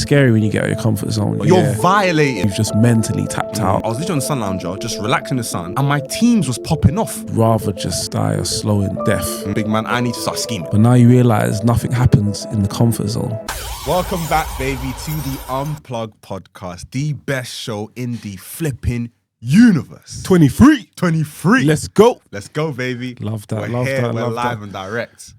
scary when you get out of your comfort zone. You're violating. You've just mentally tapped out. I was literally on the sun lounger, just relaxing in the sun, and my teams was popping off. Rather just die a slow and death. Big man, I need to start scheming. But now you realise nothing happens in the comfort zone. Welcome back, baby, to the Unplug Podcast, the best show in the flipping universe. 23. Let's go. Let's go, baby. Love that, We're love here, that, we're love live that. and direct.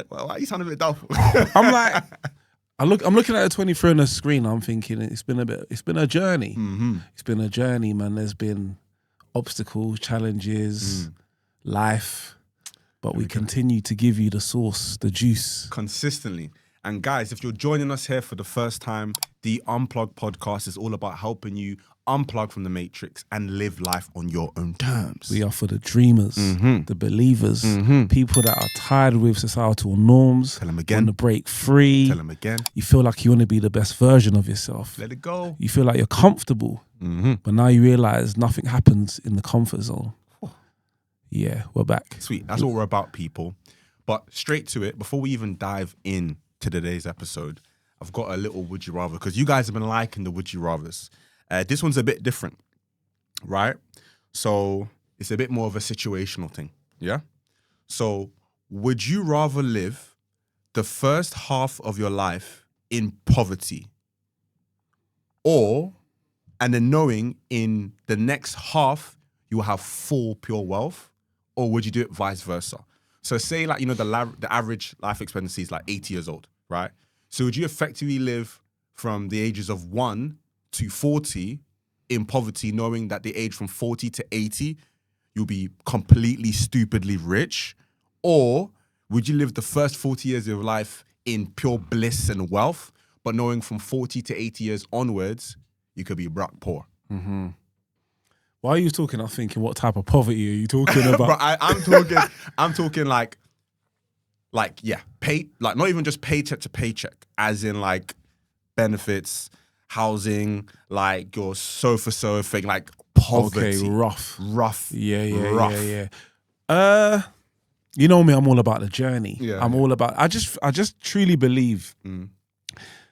Why are you sounding a bit doubtful? I'm like, I'm looking at a 23 on the screen. I'm thinking it's been a journey. Mm-hmm. It's been a journey, man. There's been obstacles, challenges, life, but we continue to give you the sauce, the juice. Consistently. And guys, if you're joining us here for the first time, the Unplug Podcast is all about helping you unplug from the matrix and live life on your own terms. We are for the dreamers, the believers, people that are tired with societal norms. Tell them again. Want to break free. Tell them again. You feel like you want to be the best version of yourself. Let it go. You feel like you're comfortable, but now you realise nothing happens in the comfort zone. Yeah, we're back. Sweet. That's what we're about, people. But straight to it, before we even dive in to today's episode, I've got a little would you rather, because you guys have been liking the would you rathers. This one's a bit different, right? So it's a bit more of a situational thing, yeah? So would you rather live the first half of your life in poverty and then knowing in the next half you will have full pure wealth, or would you do it vice versa? So say like, you know, the average life expectancy is like 80 years old, right? So would you effectively live from the ages of 1 to 40 in poverty, knowing that the age from 40 to 80, you'll be completely stupidly rich? Or would you live the first 40 years of your life in pure bliss and wealth, but knowing from 40 to 80 years onwards, you could be broke poor? Mm-hmm. While you was talking, I was thinking, what type of poverty are you talking about? Bro, I'm talking like yeah, pay, like not even just paycheck to paycheck, as in like benefits, housing, like your sofa thing, like poverty. Okay, rough. Yeah. Rough. You know me, I'm all about the journey. Yeah, I'm all about, I just truly believe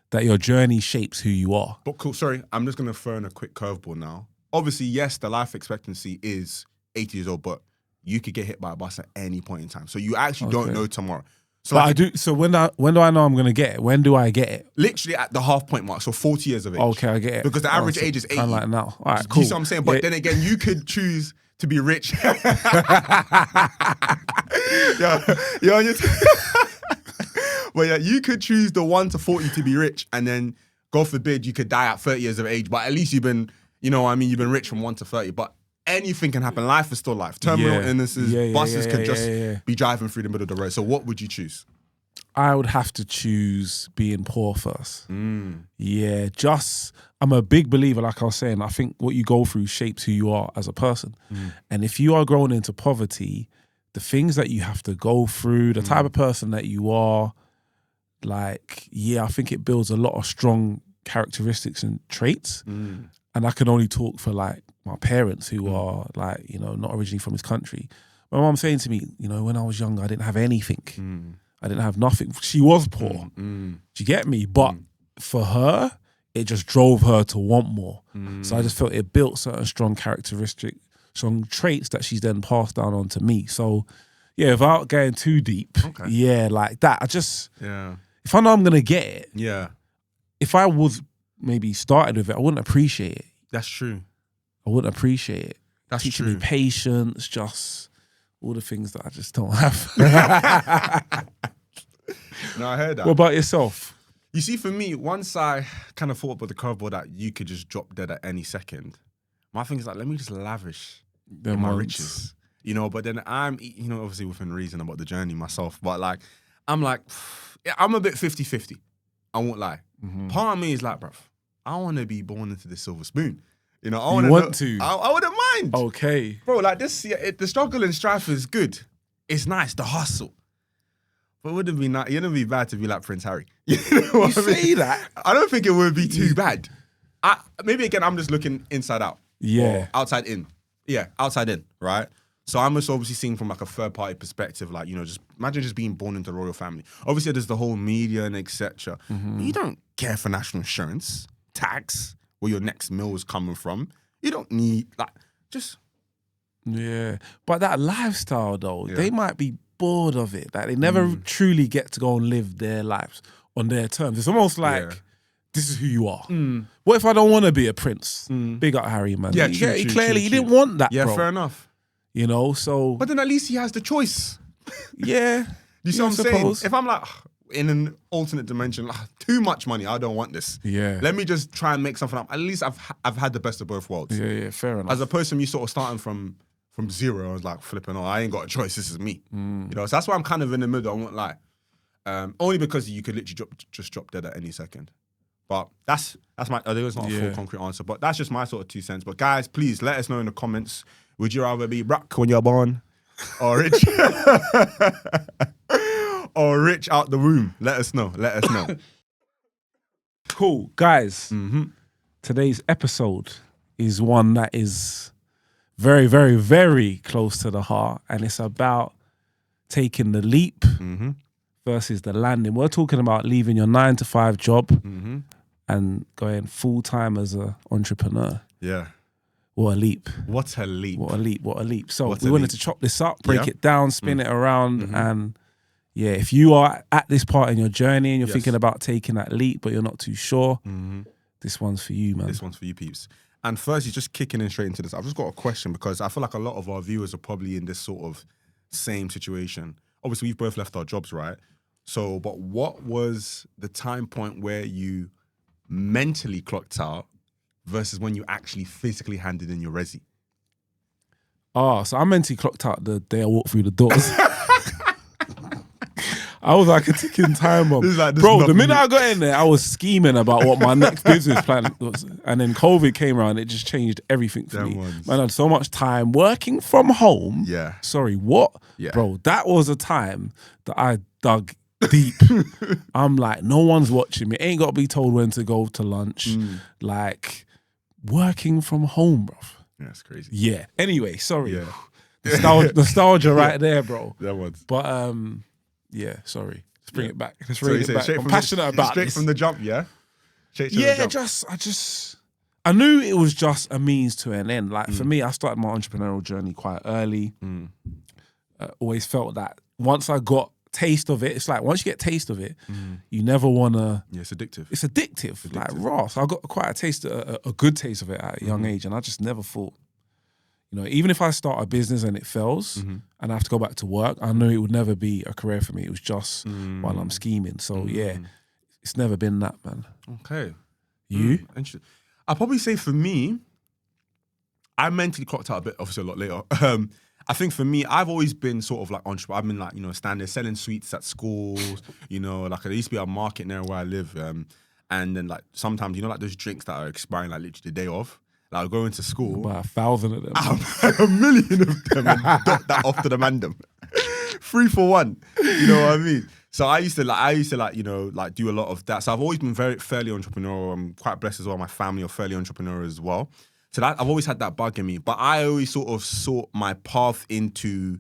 that your journey shapes who you are. But cool, sorry, I'm just gonna throw in a quick curveball now. Obviously, yes, the life expectancy is 80 years old, but you could get hit by a bus at any point in time. So you actually don't know tomorrow. So but I do. So when do I know I'm gonna get it? When do I get it? Literally at the half point mark, so 40 years of age. Okay, I get it. Because the average age is 80. Kind of like now. All right, Do cool. you see what I'm saying? But then again, you could choose to be rich. You're on your Well, yeah, you could choose the 1 to 40 to be rich, and then, God forbid, you could die at 30 years of age, but at least you've been, you know what I mean, you've been rich from 1 to 30. But anything can happen. Life is still life. Terminal illnesses, buses could just be driving through the middle of the road. So what would you choose? I would have to choose being poor first. Yeah, I'm a big believer, like I was saying, I think what you go through shapes who you are as a person. And if you are growing into poverty, the things that you have to go through, the type of person that you are, like, yeah, I think it builds a lot of strong characteristics and traits. And I can only talk for like my parents who are like, you know, not originally from this country. My mom saying to me, you know, when I was younger, I didn't have anything. I didn't have nothing. She was poor. Do you get me? But for her, it just drove her to want more. So I just felt it built certain strong characteristics, strong traits that she's then passed down on to me. So yeah, without going too deep, yeah, like that. If I know I'm gonna get it, if I was maybe started with it, I wouldn't appreciate it. That's true. I wouldn't appreciate it. That's Teaching true. me patience, just all the things that I just don't have. No, I heard that. What about yourself? You see, for me, once I kind of thought about the curveball that you could just drop dead at any second, my thing is like, let me just lavish in my riches. You know, but then I'm, you know, obviously within reason about the journey myself, but like, I'm like, yeah, I'm a bit 50-50. I won't lie. Part of me is like, bruv, I want to be born into the silver spoon. You know, I wouldn't mind. Okay. Bro, like this, the struggle and strife is good. It's nice, the hustle. But it wouldn't be nice. It wouldn't be bad to be like Prince Harry. You know what I mean? Say that? I don't think it would be too bad. Maybe again, I'm just looking inside out. Yeah. Or outside in. Yeah, outside in, right? So I'm just obviously seeing from like a third party perspective, like, you know, just imagine just being born into the royal family. Obviously there's the whole media and etc. You don't care for national insurance, tax, where your next meal is coming from. You don't need just. Yeah. But that lifestyle though, they might be bored of it. Like they never truly get to go and live their lives on their terms. It's almost like this is who you are. What if I don't want to be a prince? Big up Harry, man. Yeah, he clearly didn't want that, yeah, bro. fair enough. You know, so... But then at least he has the choice. Yeah. You see what I'm saying? If I'm like, in an alternate dimension, too much money, I don't want this. Yeah. Let me just try and make something up. At least I've had the best of both worlds. Yeah, fair enough. As opposed to me sort of starting from zero, I was like, flipping, I ain't got a choice, this is me. You know, so that's why I'm kind of in the middle, I won't lie. Only because you could literally just drop dead at any second. But that's my, I think it's not a full concrete answer, but that's just my sort of 2 cents. But guys, please let us know in the comments, would you rather be broke when you're born or rich? Or rich out the womb? Let us know. Cool. Guys, today's episode is one that is very, very, very close to the heart, and it's about taking the leap versus the landing. We're talking about leaving your 9-to-5 job and going full-time as an entrepreneur. Yeah. What a leap. What a leap. What a leap. What a leap. So we wanted to chop this up, break it down, spin it around. And yeah, if you are at this part in your journey and you're thinking about taking that leap, but you're not too sure, this one's for you, man. This one's for you, peeps. And first, you're just kicking in straight into this. I've just got a question because I feel like a lot of our viewers are probably in this sort of same situation. Obviously, we've both left our jobs, right? So, but what was the time point where you mentally clocked out versus when you actually physically handed in your resi? Oh, so I mentally clocked out the day I walked through the doors. I was like a ticking time bomb. Bro, the minute I got in there, I was scheming about what my next business plan was. And then COVID came around, it just changed everything for me. Man, I had so much time working from home. Yeah. Sorry, what? Yeah. Bro, that was a time that I dug deep. I'm like, no one's watching me. Ain't got to be told when to go to lunch. Like, working from home, bro. Yeah, it's crazy. Yeah. Anyway, sorry. Yeah. Nostalgia right there, bro. That was. But, yeah, sorry. Let's bring it back. Let's bring it back. I'm passionate about straight this. From the jump, yeah? I knew it was just a means to an end. Like for me, I started my entrepreneurial journey quite early. Always felt that once I got taste of it, it's like once you get taste of it, you never want to... Yeah, it's addictive. It's addictive. Like raw. So I got quite a taste, a good taste of it at a young age, and I just never thought, you know, even if I start a business and it fails and I have to go back to work, I knew it would never be a career for me. It was just while I'm scheming. So yeah, it's never been that, man. Okay. You? Interesting. I'll probably say for me, I mentally clocked out a bit, obviously a lot later. I think for me, I've always been sort of like entrepreneur. I've been like, you know, standing, selling sweets at schools, you know, like there used to be a market near where I live. And then like sometimes, you know, like those drinks that are expiring like literally the day of. Like I'll go into school. About 1,000 of them. A million of them and dot that off to the mandem. 3 for 1. You know what I mean? So I used to like, you know, like do a lot of that. So I've always been fairly entrepreneurial. I'm quite blessed as well. My family are fairly entrepreneurial as well. So that I've always had that bug in me. But I always sort of sought my path into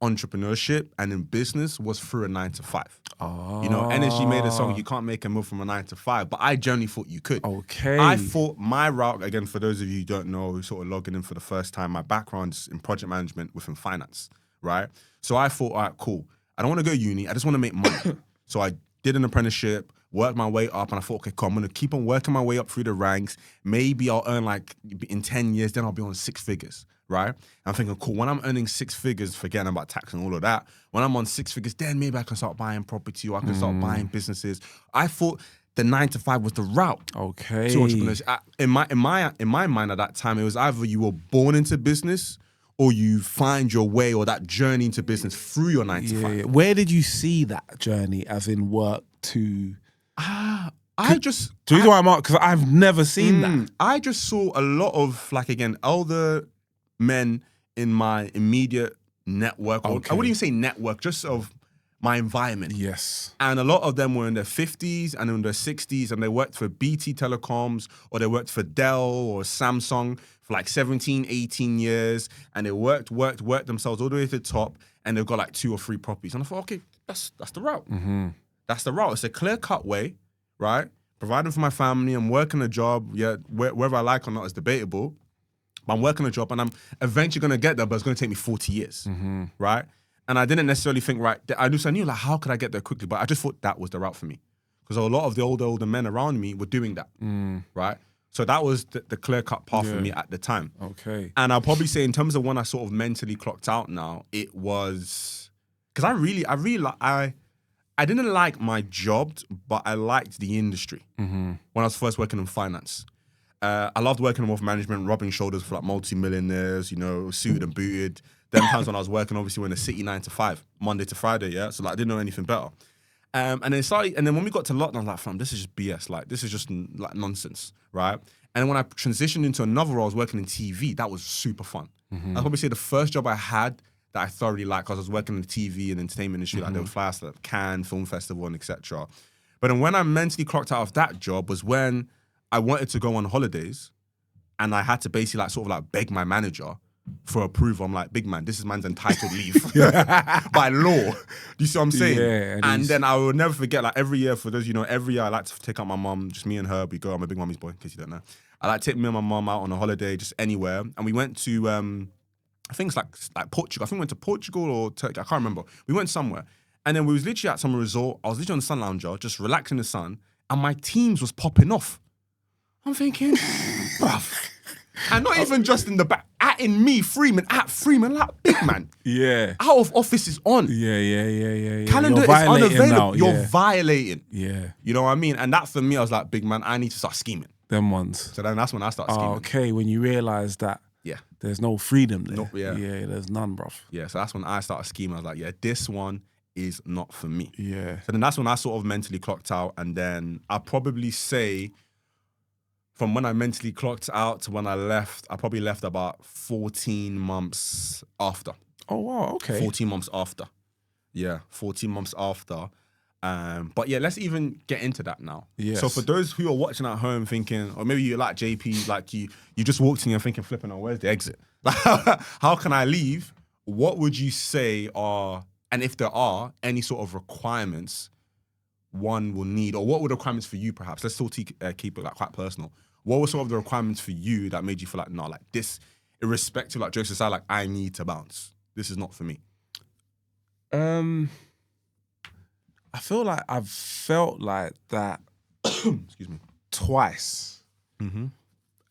entrepreneurship and in business was through a 9-to-5. Oh. You know, NSG made a song, you can't make a move from a 9-to-5, but I generally thought you could. Okay. I thought my route, again, for those of you who don't know, who sort of logging in for the first time, my background's in project management within finance, right? So I thought, all right, cool. I don't want to go uni. I just want to make money. So I did an apprenticeship, worked my way up, and I thought, okay, cool, I'm going to keep on working my way up through the ranks. Maybe I'll earn like, in 10 years, then I'll be on 6 figures. Right? And I'm thinking, cool, when I'm earning 6 figures, forgetting about tax and all of that, when I'm on 6 figures, then maybe I can start buying property or I can start buying businesses. I thought the 9-to-5 was the route to entrepreneurship. In my mind at that time, it was either you were born into business or you find your way or that journey into business through your 9-to-5. Yeah. Where did you see that journey as in work to... The reason why I'm out, because I've never seen that. I just saw a lot of, like, again, older men in my immediate network. Or I wouldn't even say network, just of my environment. Yes. And a lot of them were in their 50s and in their 60s, and they worked for BT Telecoms, or they worked for Dell or Samsung for like 17, 18 years, and they worked themselves all the way to the top, and they've got like 2 or 3 properties. And I thought, okay, that's the route. Mm-hmm. That's the route. It's a clear-cut way, right? Providing for my family, I'm working a job, whether I like or not is debatable, but I'm working a job, and I'm eventually going to get there, but it's going to take me 40 years, right? And I didn't necessarily think, right, I knew like, how could I get there quickly? But I just thought that was the route for me. Because a lot of the older men around me were doing that, right? So that was the clear-cut path for me at the time. Okay. And I'll probably say in terms of when I sort of mentally clocked out now, it was... Because I didn't like my job, but I liked the industry when I was first working in finance. I loved working in wealth management, rubbing shoulders for like multi-millionaires, suited and booted. Them times when I was working, obviously, we're in a city 9 to 5, Monday to Friday, yeah? So, like, I didn't know anything better. And then when we got to lockdown, I was like, fam, this is just BS. Like, this is just, like, nonsense, right? And then when I transitioned into another role, I was working in TV. That was super fun. I'd probably say the first job I had that I thoroughly liked, because I was working in the TV and entertainment industry, like, they would fly us to Cannes Film Festival and etc. But then when I mentally clocked out of that job was when I wanted to go on holidays, and I had to basically, like, sort of, like, beg my manager for approval. I'm like, big man, this is man's entitled leave by law. Do you see what I'm saying? Yeah, and then I will never forget, like, every year, for those, every year I like to take out my mum, just me and her. We go, I'm a big mummy's boy, in case you don't know. I like to take me and my mum out on a holiday, just anywhere. And we went to, I think it's like Portugal. I think we went to Portugal or Turkey. I can't remember. We went somewhere. And then we was literally at some resort. I was literally on the sun lounger, just relaxing in the sun. And my Teams was popping off. I'm thinking, bruv. And not even just in the back, at Freeman, like, big man. Yeah. Out of office is on. Yeah. Calendar is unavailable. Now, You're violating. Yeah. You know what I mean? And that for me, I was like, big man, I need to start scheming. Them ones. So then that's when I started scheming. Okay, when you realise that there's no freedom there. Yeah, there's none, bruv. Yeah, so that's when I started scheming. I was like, yeah, this one is not for me. Yeah. So then that's when I sort of mentally clocked out. And then I'll probably say, from when I mentally clocked out to when I left, I probably left about 14 months after. Oh, wow, okay. 14 months after. Yeah, 14 months after. But yeah, let's even get into that now. Yes. So for those who are watching at home thinking, or maybe you're like JP, like you just walked in and thinking, flipping, oh, where's the exit? How can I leave? What would you say are, and if there are, any sort of requirements one will need, or what were the requirements for you perhaps? Let's still keep it like quite personal. What were some of the requirements for you that made you feel like, no, like this, irrespective, like jokes aside, like I need to bounce. This is not for me. I feel like I've felt like that excuse me, twice. And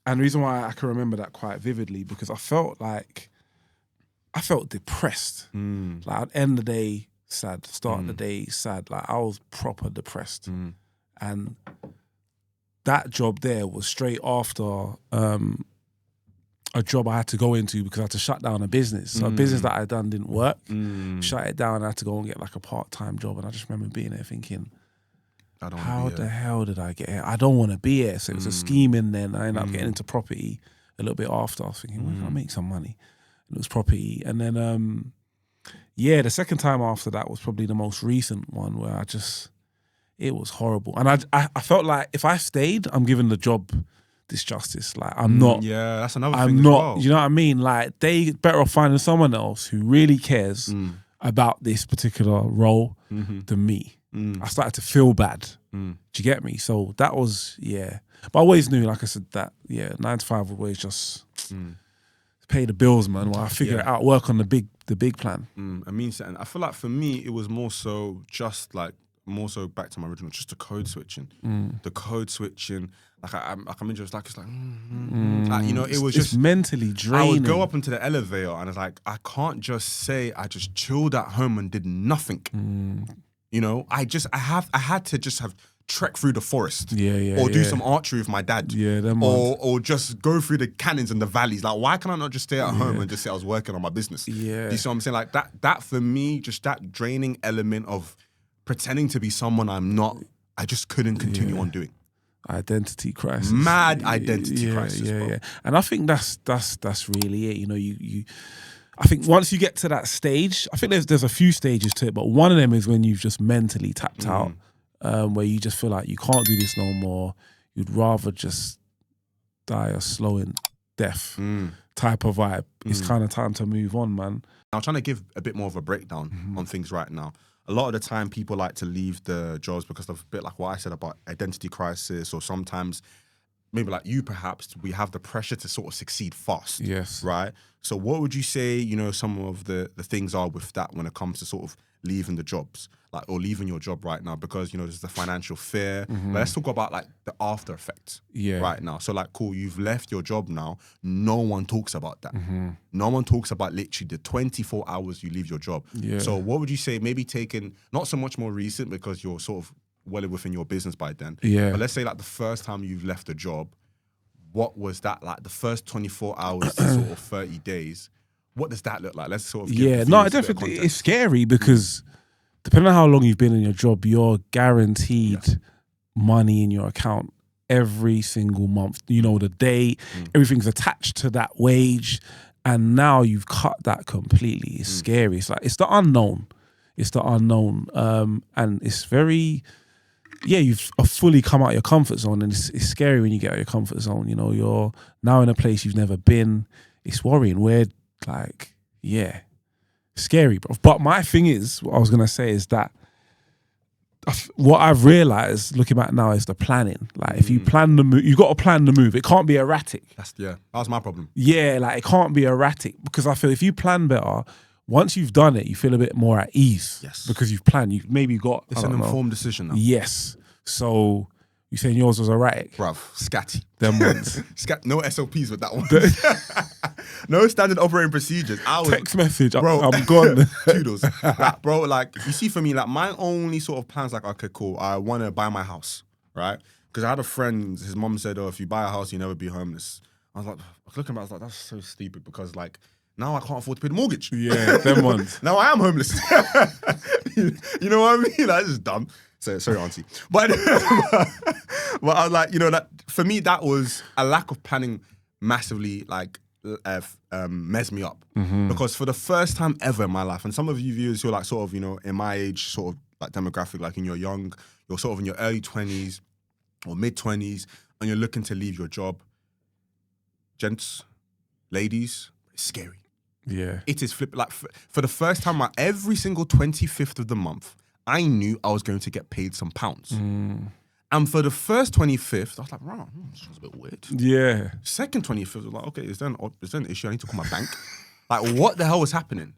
the reason why I can remember that quite vividly, because I felt depressed. Like at the end of the day, sad. Start of the day, sad. Like I was proper depressed. And that job there was straight after a job I had to go into because I had to shut down a business. So a business that I'd done didn't work. Shut it down. I had to go and get like a part-time job. And I just remember being there thinking, how the hell did I get here? I don't want to be here. So it was a scheming then. I ended up getting into property a little bit after. I was thinking, where can I make some money? And it was property. And then, the second time after that was probably the most recent one where it was horrible. And I felt like if I stayed, I'm giving the job this justice. Like I'm not. Yeah, that's another I'm thing. not. As well. You know what I mean? Like they better off finding someone else who really cares about this particular role than me. I started to feel bad. Do you get me? So that was But I always knew, like I said, that 9 to 5 would always just pay the bills, man. While I figure it out, work on the big plan. I mean, and I feel like for me, it was more so back to my original, just the code switching. The code switching, like I'm interested, like it's like, it was just mentally draining. I would go up into the elevator and it's like, I can't just say I just chilled at home and did nothing. You know, I had to just have trek through the forest, or do some archery with my dad, or just go through the canyons and the valleys. Like, why can I not just stay at home and just say I was working on my business? Do you see what I'm saying? Like that for me, just that draining element of pretending to be someone I'm not, I just couldn't continue on doing. Identity crisis. Mad identity crisis, bro. And I think that's really it. You know, you I think once you get to that stage, I think there's a few stages to it, but one of them is when you've just mentally tapped out, where you just feel like you can't do this no more. You'd rather just die a slow death type of vibe. It's kind of time to move on, man. I'm trying to give a bit more of a breakdown on things right now. A lot of the time, people like to leave the jobs because of a bit like what I said about identity crisis, or sometimes maybe like you, perhaps, we have the pressure to sort of succeed fast. Yes. Right? So what would you say, you know, some of the things are with that when it comes to sort of leaving the jobs, like, or leaving your job right now? Because, you know, there's the financial fear. But let's talk about like the after effects right now. So like, cool, you've left your job now. No one talks about that. No one talks about literally the 24 hours you leave your job. Yeah. So what would you say, maybe taking, not so much more recent because you're sort of well within your business by then. Yeah. But let's say like the first time you've left a job, what was that like? The first 24 hours to sort of 30 days. What does that look like? Let's sort of give no, definitely. It's scary because depending on how long you've been in your job, you're guaranteed money in your account every single month. You know, the day, everything's attached to that wage. And now you've cut that completely. It's scary. It's like, it's the unknown. It's the unknown. And it's very... you've fully come out of your comfort zone, and it's scary when you get out of your comfort zone. You know, you're now in a place you've never been. It's worrying. We're like, scary, bro. But my thing is, what I was gonna say is that what I've realized looking back now is the planning. Like, if you plan the move, you got to plan the move. It can't be erratic. That was my problem. Yeah, like it can't be erratic, because I feel if you plan better, once you've done it, you feel a bit more at ease. Yes. Because you've planned. You've maybe got... It's an informed decision now. Yes. So, you saying yours was erratic? Bruv, scatty. Them ones. No SOPs with that one. No standard operating procedures. Text message, bro, I'm gone. Toodles. Like, bro, like, you see, for me, like, my only sort of plans, like, okay, cool, I want to buy my house, right? Because I had a friend, his mom said, oh, if you buy a house, you never be homeless. I was looking at it, I was like, that's so stupid, because, like, now I can't afford to pay the mortgage. Yeah, them ones. Now I am homeless. You know what I mean? Like, this is dumb. So, sorry, auntie. But I was like, you know, that for me, that was a lack of planning massively, like, messed me up. Because for the first time ever in my life, and some of you viewers who are like sort of, you know, in my age, sort of like demographic, like in your you're sort of in your early 20s or mid 20s, and you're looking to leave your job. Gents, ladies, it's scary. Yeah. It is like for the first time, every single 25th of the month, I knew I was going to get paid some pounds. And for the first 25th, I was like, wow, this was a bit weird. Yeah. Second 25th, I was like, okay, is there an issue? I need to call my bank. Like, what the hell was happening?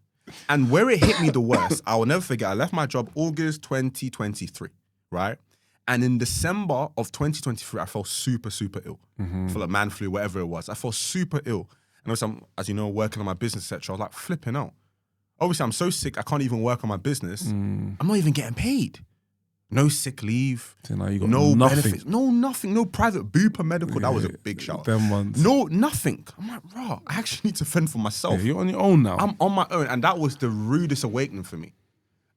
And where it hit me the worst, I will never forget, I left my job August 2023, right? And in December of 2023, I felt super, super ill. I felt like man flu, whatever it was. I felt super ill. And also, I'm, as you know, working on my business, etc. I was like, flipping out. Obviously, I'm so sick, I can't even work on my business. I'm not even getting paid. No sick leave. So now you got no nothing. benefits. No nothing. No private Bupa medical. That was a big shout. Them ones. No, nothing. I'm like, rah, I actually need to fend for myself. Yeah, you're on your own now. I'm on my own. And that was the rudest awakening for me.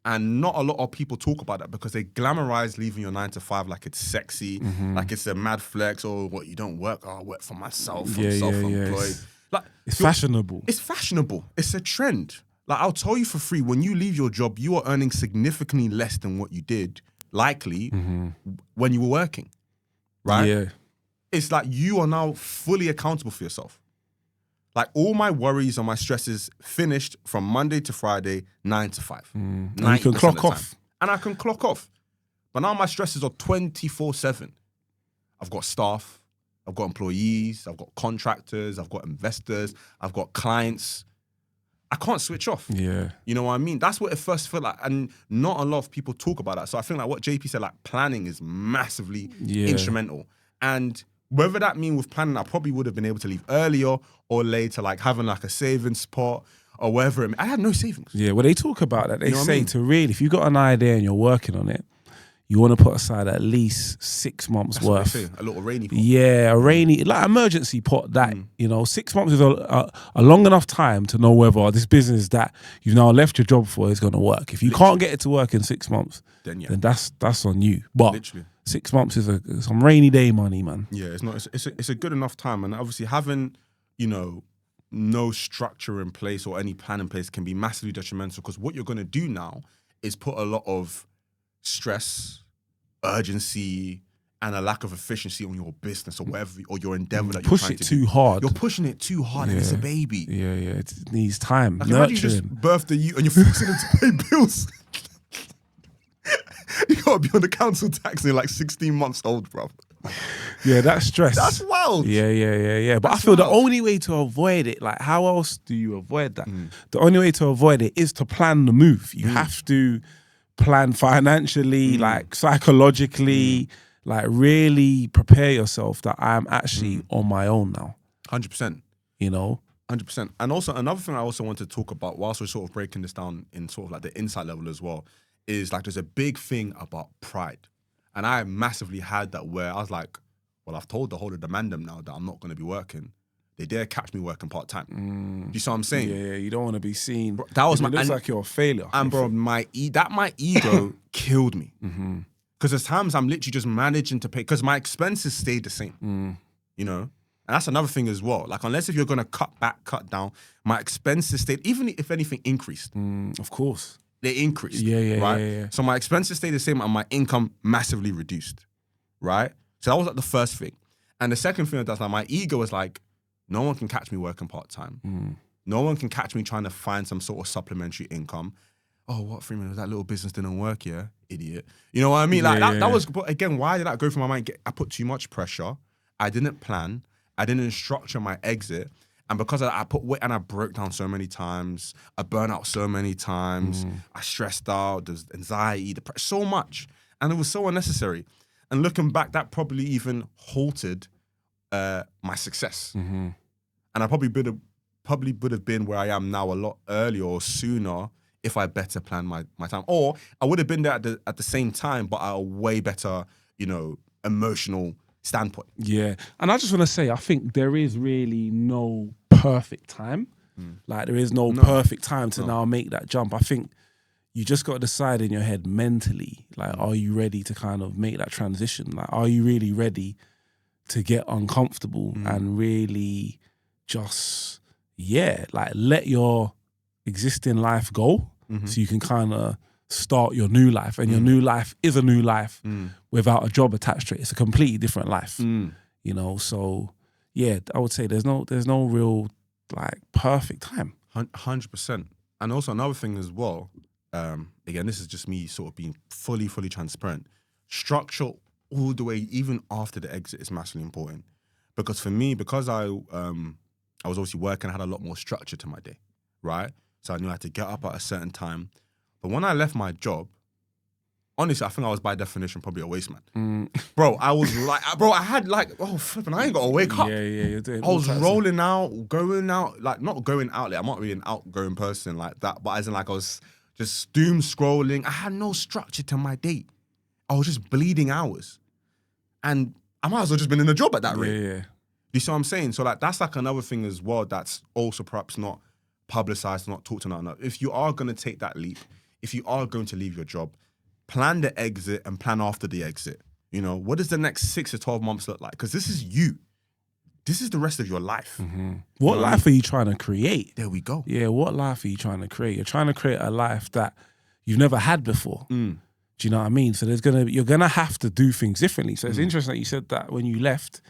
And not a lot of people talk about that because they glamorize leaving your 9 to 5 like it's sexy, like it's a mad flex, or what, you don't work, oh, I work for myself, I'm self-employed. Like, it's fashionable. It's fashionable. It's a trend. Like, I'll tell you for free, when you leave your job, you are earning significantly less than what you did, likely, when you were working, right? Yeah. It's like you are now fully accountable for yourself. Like, all my worries and my stresses finished from Monday to Friday, 9 to 5. And you can clock off. And I can clock off. But now my stresses are 24/7. I've got staff, I've got employees, I've got contractors, I've got investors, I've got clients. I can't switch off. Yeah. You know what I mean? That's what it first felt like. And not a lot of people talk about that. So I think like what JP said, like planning is massively instrumental. And whether that mean with planning, I probably would have been able to leave earlier or later, like having like a savings spot or whatever. I had no savings. Yeah, well, they talk about that. They You know what say I mean? to really, if you've got an idea and you're working on it, you want to put aside at least 6 months That's what worth. they say, a little rainy pot. Yeah, a rainy, like emergency pot that, 6 months is a long enough time to know whether this business that you've now left your job for is going to work. If you can't get it to work in 6 months, then that's on you. But Literally. 6 months is some rainy day money, man. Yeah, it's a good enough time. And obviously having, you know, no structure in place or any plan in place can be massively detrimental, because what you're going to do now is put a lot of stress, urgency, and a lack of efficiency on your business or whatever, or your endeavor that you're trying to do. Too hard. You're pushing it too hard, and it's a baby. Yeah, it needs time. Like, imagine you just birthed you and you're forcing them to pay bills. You gotta be on the council tax and you're like 16 months old, bro. Yeah, that's stress. That's wild. Yeah. But I feel the only way to avoid it, like, how else do you avoid that? The only way to avoid it is to plan the move. You have to plan financially, like psychologically, like really prepare yourself that I'm actually on my own now. 100%. You know? 100%. And also, another thing I also want to talk about, whilst we're sort of breaking this down in sort of like the insight level as well, is like there's a big thing about pride. And I massively had that where I was like, well, I've told the whole of the mandem now that I'm not going to be working. They dare catch me working part-time. Do you see what I'm saying? Yeah, you don't want to be seen. Bro, that was it looks like you're a failure. And bro, my ego killed me. Because there's times I'm literally just managing to pay, because my expenses stayed the same, you know? And that's another thing as well. Like, unless if you're going to cut back, cut down, my expenses stayed, even if anything increased. Of course. They increased, right? Yeah. So my expenses stayed the same and my income massively reduced, right? So that was like the first thing. And the second thing that's like, my ego was like, no one can catch me working part-time. No one can catch me trying to find some sort of supplementary income. Oh, what, Freeman, that little business didn't work, yeah? Idiot. You know what I mean? Like, that was, but again, why did that go through my mind? I put too much pressure. I didn't plan. I didn't structure my exit. And because of that, I put weight and I broke down so many times. I burnt out so many times. I stressed out. There's anxiety, depression, so much. And it was so unnecessary. And looking back, that probably even halted my success. And I probably would have been where I am now a lot earlier or sooner if I better planned my time. Or I would have been there at the same time, but at a way better, you know, emotional standpoint. Yeah. And I just want to say, I think there is really no perfect time. Like, there is no perfect time to now make that jump. I think you just got to decide in your head mentally, like, are you ready to kind of make that transition? Like, are you really ready to get uncomfortable and really just, like, let your existing life go so you can kind of start your new life. And your new life is a new life without a job attached to it. It's a completely different life, you know? So, yeah, I would say there's no real, like, perfect time. 100%. And also another thing as well, again, this is just me sort of being fully transparent. Structure all the way, even after the exit, is massively important. Because for me, because I was obviously working, I had a lot more structure to my day, right? So I knew I had to get up at a certain time. But when I left my job, honestly, I think I was by definition probably a waste man. Bro, I was like, I had like, oh, flipping, I ain't got to wake up. Yeah, you're doing. I was rolling out, going out, like not going out there. I'm not really an outgoing person like that, but as in like I was just doom scrolling. I had no structure to my day. I was just bleeding hours. And I might as well just been in a job at that rate. Yeah. You see what I'm saying? So like that's like another thing as well that's also perhaps not publicized, not talked about enough. If you are going to take that leap, if you are going to leave your job, plan the exit and plan after the exit. You know, what does the next 6 to 12 months look like? Because this is you. This is the rest of your life. What life are you trying to create? There we go. Yeah, what life are you trying to create? You're trying to create a life that you've never had before. Do you know what I mean? So you're gonna have to do things differently. So it's interesting that you said that when you left,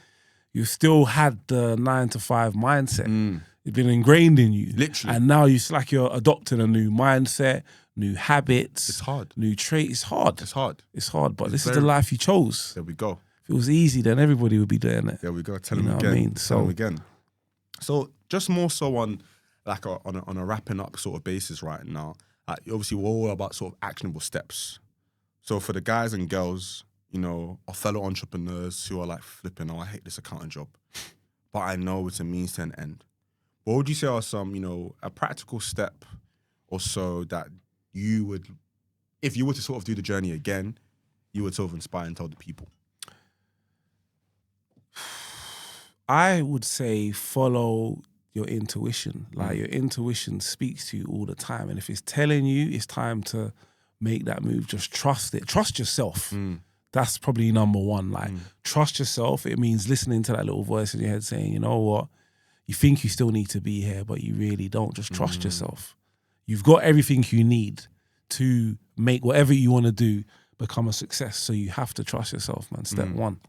you still had the 9 to 5 mindset. It's been ingrained in you. Literally. And now it's like you're adopting a new mindset, new habits. It's hard. New traits. It's hard. It's hard, but this is the life you chose. There we go. If it was easy, then everybody would be doing it. There we go. Tell them again. Tell them again. So just more so on like on a wrapping up sort of basis right now. Like obviously we're all about sort of actionable steps. So for the guys and girls, you know, our fellow entrepreneurs who are like flipping, oh, I hate this accounting job, but I know it's a means to an end. What would you say are some, you know, a practical step or so that you would, if you were to sort of do the journey again, you would sort of inspire and tell the people? I would say follow your intuition. Like your intuition speaks to you all the time. And if it's telling you it's time to make that move, just trust it. Trust yourself. That's probably number one. Like trust yourself. It means listening to that little voice in your head saying, you know what? you think you still need to be here, but you really don't. Just trust yourself. You've got everything you need to make whatever you want to do become a success. So you have to trust yourself, man. Step one.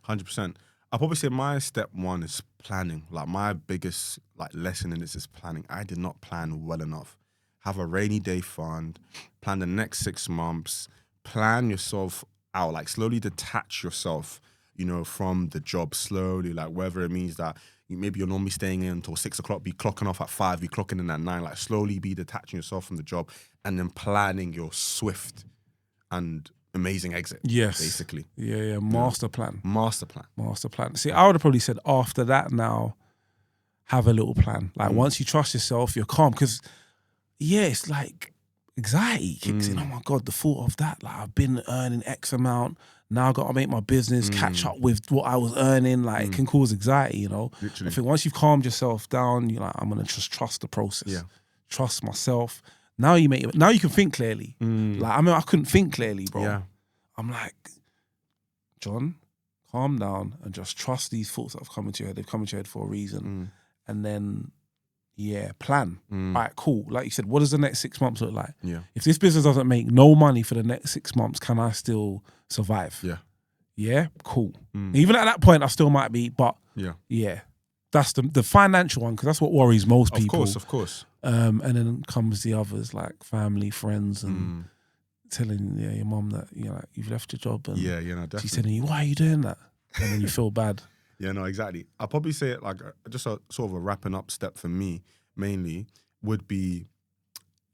100%. I'll probably say my step one is planning. Like my biggest lesson in this is planning. I did not plan well enough. Have a rainy day fund, plan the next 6 months, plan yourself out, like slowly detach yourself, from the job slowly, like whether it means that maybe you're normally staying in until 6 o'clock, be clocking off at 5, be clocking in at 9, like slowly be detaching yourself from the job and then planning your swift and amazing exit. Yes. Basically. Yeah. Master plan. See, I would have probably said after that now, have a little plan. Like once you trust yourself, you're calm. Because, it's like anxiety kicks in. Oh my God, the thought of that. Like I've been earning X amount. Now I've got to make my business catch up with what I was earning. Like it can cause anxiety, Literally. I think once you've calmed yourself down, you're like, I'm going to just trust the process. Yeah. Trust myself. Now you can think clearly. Like, I couldn't think clearly, bro. Yeah. I'm like, John, calm down and just trust these thoughts that have come into your head. They've come into your head for a reason. And then, plan. All right, cool. Like you said, what does the next 6 months look like? Yeah. If this business doesn't make no money for the next 6 months, can I still survive? Yeah. Yeah, cool. Even at that point, I still might be, but yeah. That's the financial one, because that's what worries most people. Of course. And then comes the others, like family, friends, and telling your mom that you've left your job, and definitely. she's telling you, why are you doing that? And then you feel bad. Yeah, no, exactly. I'll probably say it like just a sort of a wrapping up step for me mainly would be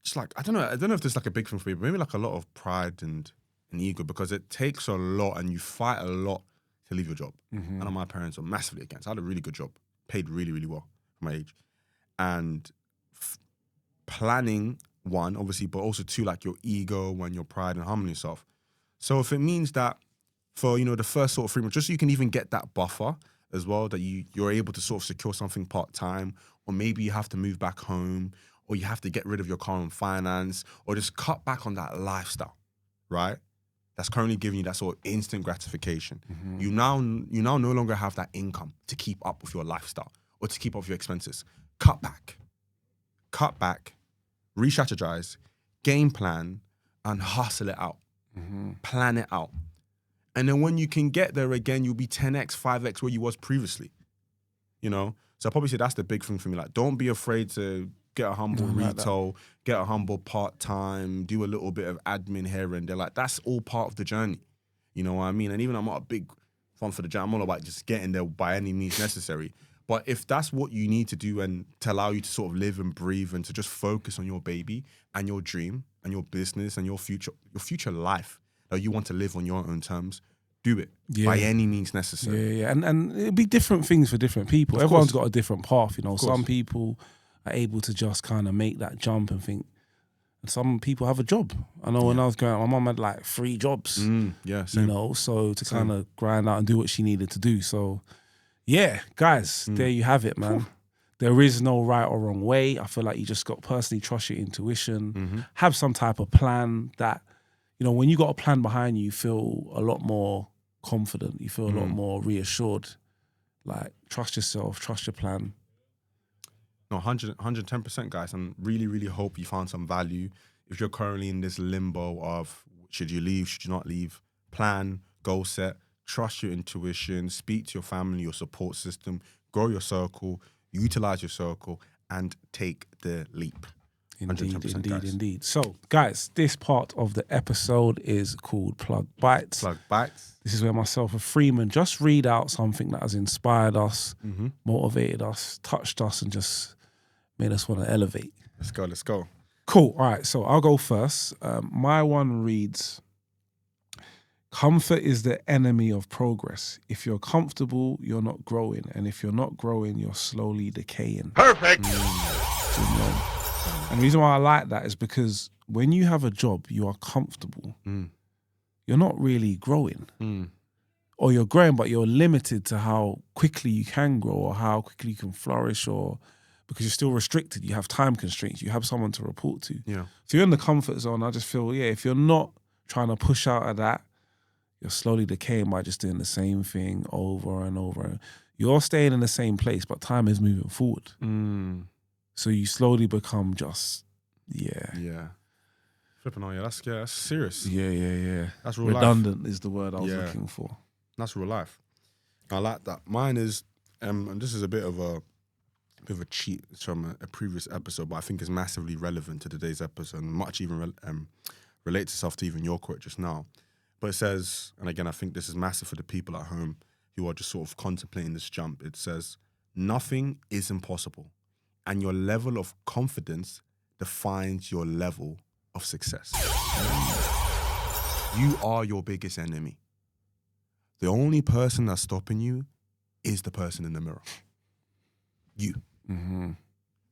just like, I don't know if there's like a big thing for me, but maybe like a lot of pride and ego, because it takes a lot and you fight a lot to leave your job. I know my parents were massively against. I had a really good job, paid really, really well for my age. And planning, one, obviously, but also two, like your ego and your pride and harming yourself. So if it means that for, the first sort of 3 months, just so you can even get that buffer as well, that you're able to sort of secure something part-time, or maybe you have to move back home, or you have to get rid of your car and finance, or just cut back on that lifestyle, right? That's currently giving you that sort of instant gratification. You now no longer have that income to keep up with your lifestyle or to keep up with your expenses. Cut back, re-strategize, game plan, and hustle it out. Plan it out. And then when you can get there again, you'll be 10x, 5x where you was previously. So I probably say that's the big thing for me. Like, don't be afraid to get a humble retail, get a humble part-time, do a little bit of admin here and there. Like, that's all part of the journey. You know what I mean? And even I'm not a big fan for the journey. I'm all about just getting there by any means necessary. But if that's what you need to do and to allow you to sort of live and breathe and to just focus on your baby and your dream and your business and your future life that you want to live on your own terms, do it by any means necessary. Yeah. And it'll be different things for different people. Everyone's got a different path, Some people are able to just kind of make that jump and think. And some people have a job. I know when I was growing up, my mum had like 3 jobs. Same. So to kind of grind out and do what she needed to do. So yeah, guys, there you have it, man. There is no right or wrong way. I feel like you just got to personally trust your intuition, have some type of plan that, when you got a plan behind you, you feel a lot more confident. You feel a lot more reassured. Like, trust yourself, trust your plan. No, 110%, guys. And really, really hope you found some value. If you're currently in this limbo of should you leave, should you not leave, plan, goal set, trust your intuition, speak to your family, your support system, grow your circle, utilize your circle, and take the leap. Indeed. So, guys, this part of the episode is called Plug Bites. This is where myself and Freeman just read out something that has inspired us, motivated us, touched us, and just made us want to elevate. Let's go. Cool. All right, so I'll go first. My one reads, comfort is the enemy of progress. If you're comfortable, you're not growing. And if you're not growing, you're slowly decaying. Perfect. And the reason why I like that is because when you have a job, you are comfortable. You're not really growing. Or you're growing, but you're limited to how quickly you can grow or how quickly you can flourish, or because you're still restricted. You have time constraints. You have someone to report to. Yeah. So you're in the comfort zone. I just feel, if you're not trying to push out of that, you're slowly decaying by just doing the same thing over and over. you're staying in the same place, but time is moving forward. So you slowly become just, Yeah. Flipping on, that's serious. Yeah. That's real Redundant life. is the word I was looking for. That's real life. I like that. Mine is, and this is a bit of a cheat from a previous episode, but I think it's massively relevant to today's episode, and much even relates itself to even your quote just now. But it says, and again, I think this is massive for the people at home who are just sort of contemplating this jump. It says, nothing is impossible, and your level of confidence defines your level of success. You are your biggest enemy. The only person that's stopping you is the person in the mirror. You.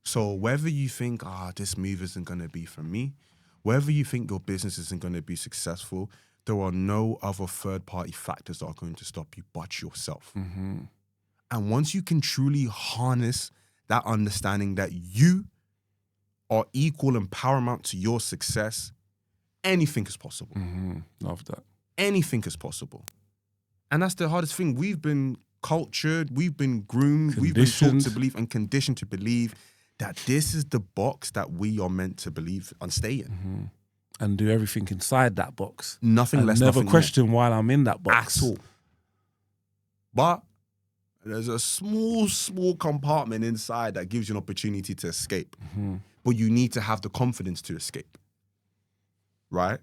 So whether you think, this move isn't going to be for me, whether you think your business isn't going to be successful, there are no other third-party factors that are going to stop you but yourself. And once you can truly harness that understanding that you are equal and paramount to your success, anything is possible. Love that. Anything is possible. And that's the hardest thing. We've been cultured, we've been groomed, we've been taught to believe and conditioned to believe that this is the box that we are meant to believe and stay in. And do everything inside that box. Nothing less, never nothing question more. why I'm in that box. At all. But there's a small compartment inside that gives you an opportunity to escape. But you need to have the confidence to escape. Right?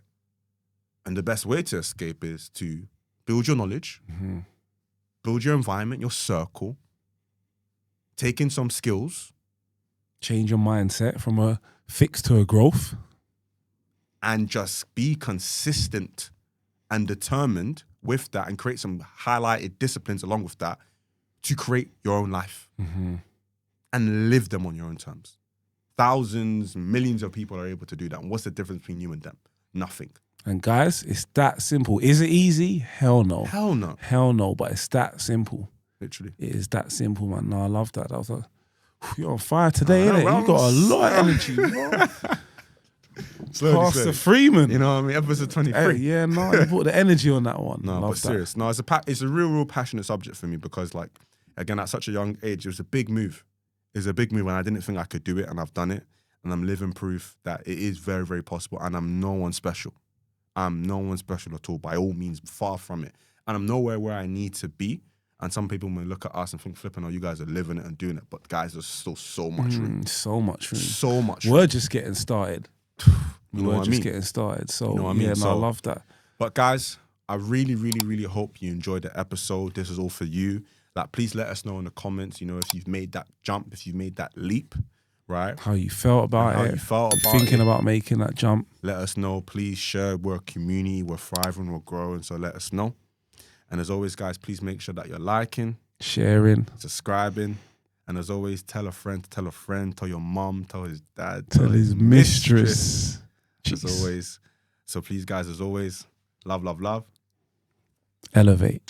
And the best way to escape is to build your knowledge, build your environment, your circle, take in some skills. Change your mindset from a fix to a growth. And just be consistent and determined with that, and create some highlighted disciplines along with that to create your own life and live them on your own terms. Thousands, millions of people are able to do that. And what's the difference between you and them? Nothing. And guys, it's that simple. Is it easy? Hell no. Hell no. Hell no, but it's that simple. Literally. It is that simple, man. No, I love that. That was like, you're on fire today, innit? You got a lot of energy, bro. Pastor Freeman. You know what I mean? Episode 23. Hey, yeah, no, you put the energy on that one. No, love but that. serious. No, it's a real passionate subject for me because, like, again, at such a young age, it was a big move. It was a big move, and I didn't think I could do it, and I've done it, and I'm living proof that it is very, very possible, and I'm no one special. I'm no one special at all, by all means, far from it. And I'm nowhere where I need to be. And some people may look at us and think, flipping, you guys are living it and doing it. But guys, there's still so much room. So much room. So much room. We're just getting started. We're just getting started. So, you know what I mean? I love that. But guys, I really, really, really hope you enjoyed the episode. This is all for you. Like, please let us know in the comments, if you've made that jump, if you've made that leap, right? How you felt about it. How you felt about it. Thinking about making that jump. Let us know. Please share. We're a community. We're thriving. We're growing. So let us know. And as always, guys, please make sure that you're liking, sharing, subscribing. And as always, tell a friend, tell your mom, tell his dad, tell his mistress. As always. So please, guys, as always, love, love, love. Elevate.